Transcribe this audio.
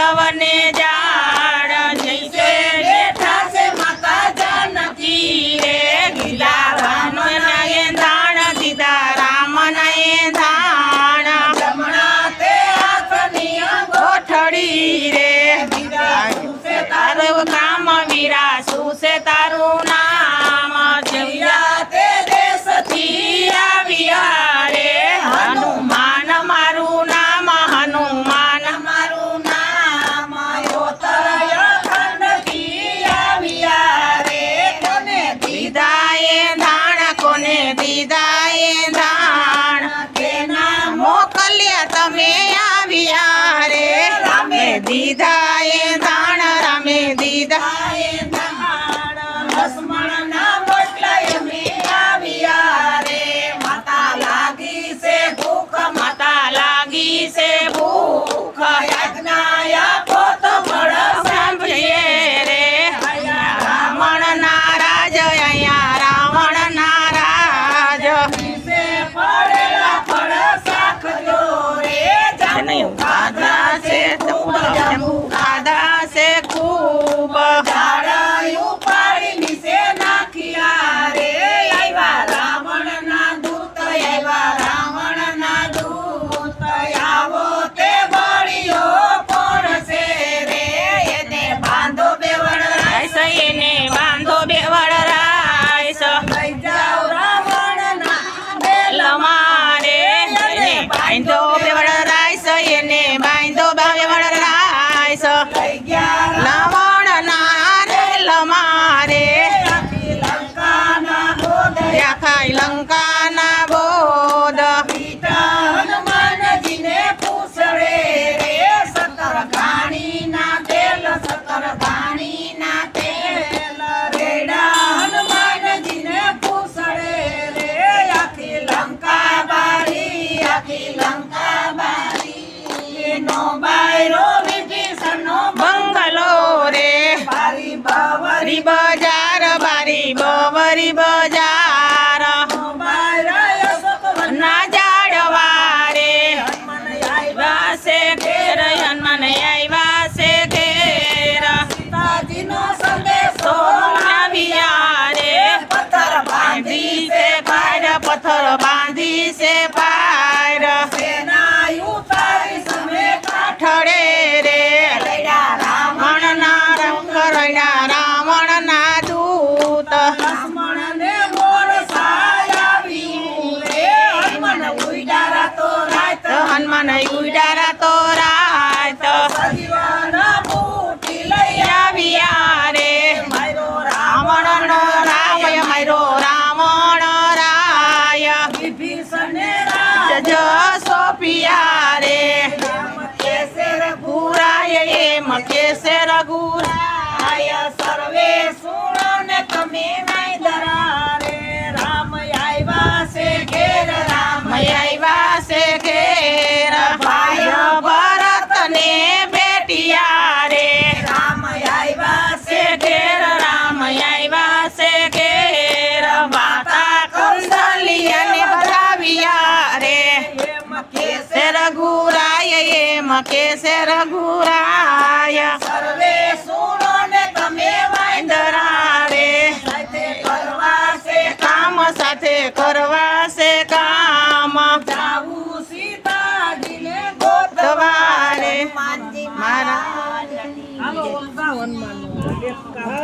વૃંદાવને જાડ જૈસે બેઠા છે માતા જાનકી રે ગીલા રાનો નાએ ધાણ દીધા રામના એ ધાણ જમણા તે હાથની ગોઠડી રે તારું કામ વીરા શું છે તારું નામ જયા તે દેશથી આવ્યા રે હનુમાન મારું નામ હનુમાન મારું નામ યોતરય ખંડથી આવ્યા રે કોને દીધા એ ધાણ કોને દીધા એ ધાણ કેના મોકલ્યા તમે આવ્યા રે રામે દીધા એ ધાણ રામે દીધા એ ધાણ લક્ષ્મણ ના બદલાય અમે આવ્યા રે માતા લાગી છે ભૂખ માતા લાગી છે ભૂખ યાજ્ઞા આપો તો ફળ સાંભળીએ રે રાવણ નારાજ અહીંયા રાવણ નારાજ પડેલા ફળ સાખજો રે જાનુ ખાધા છે જાંબુ ખાધા છે ખૂબ ઝાડ ઉપાડી નીચે નાખ્યા રે આવ્યા રાવણ ના દૂત આવ્યા રાવણ ના દૂત આવો તે બળિયો કોણ છે રે એને બાંધો બેવડ રાઈસ એને બાંધો બેવડ રાઈસ લઈ જાઓ રાવણ ના બેલ મારે એને બાંધો બેવડ રાઈસ એને બાંધો બેવડ રાઈસ લઈ ગયા રાવણ ના રેલ મારે આખા લંકાના બોધ હનુમાનજીને પૂછડે રે સતર ઘાણીના તેલ સતર ઘાણીના તેલ રેડા હનુમાનજીને પૂછડે રે આખી લંકા બારી એનો બાયરો વિભીષણનો બંગલો રે બારી બવરી બજાર બારી બવરી બજાર ના જાડવા રે આવ્યા છે ઘેર હનુમાન આવ્યા છે ઘેર સીતાજીનો સંદેશો આવ્યા રે પથ્થર બાંધી છે પાડ પથ્થર બાંધી છે પાડ સેના ઉતારી સમે કાઠડે રે રાવણ ના રંગ રૈડા રાવણ ના દૂત લક્ષ્મણને મોર સાયાવ્યું રે હનુમાન ઉડારા તો રાત હનુમાન ઉડારા તો રાત સજીવન બૂટી લઈ આવ્યા રે મારો રાવણ નો રાય મારો રાવણ રાય વિભીષણે રાજ સોંપ્યા રે કેસે રઘુરાય એમ કેસે રઘુરાય સર્વે સુણો ને તમે નાઈ દરા રે રામ આવ્યા છે ઘેર રામ આવ્યા છે ઘેર ભાઈ ભરત ને બેટિયા રે રામ આવ્યા છે ઘેર રામ આવ્યા છે ઘેર માતા કૌશલ્યાને બધાવ્યા રે એમ કેસે રઘુરાય એમ કેસે રઘુરાય સર્વે સુણો ને તમે વાંદરા રે સાથે કરવા છે કામ સાથે કરવા છે કામ જાવું સીતાજીને ગોતવા રે મારા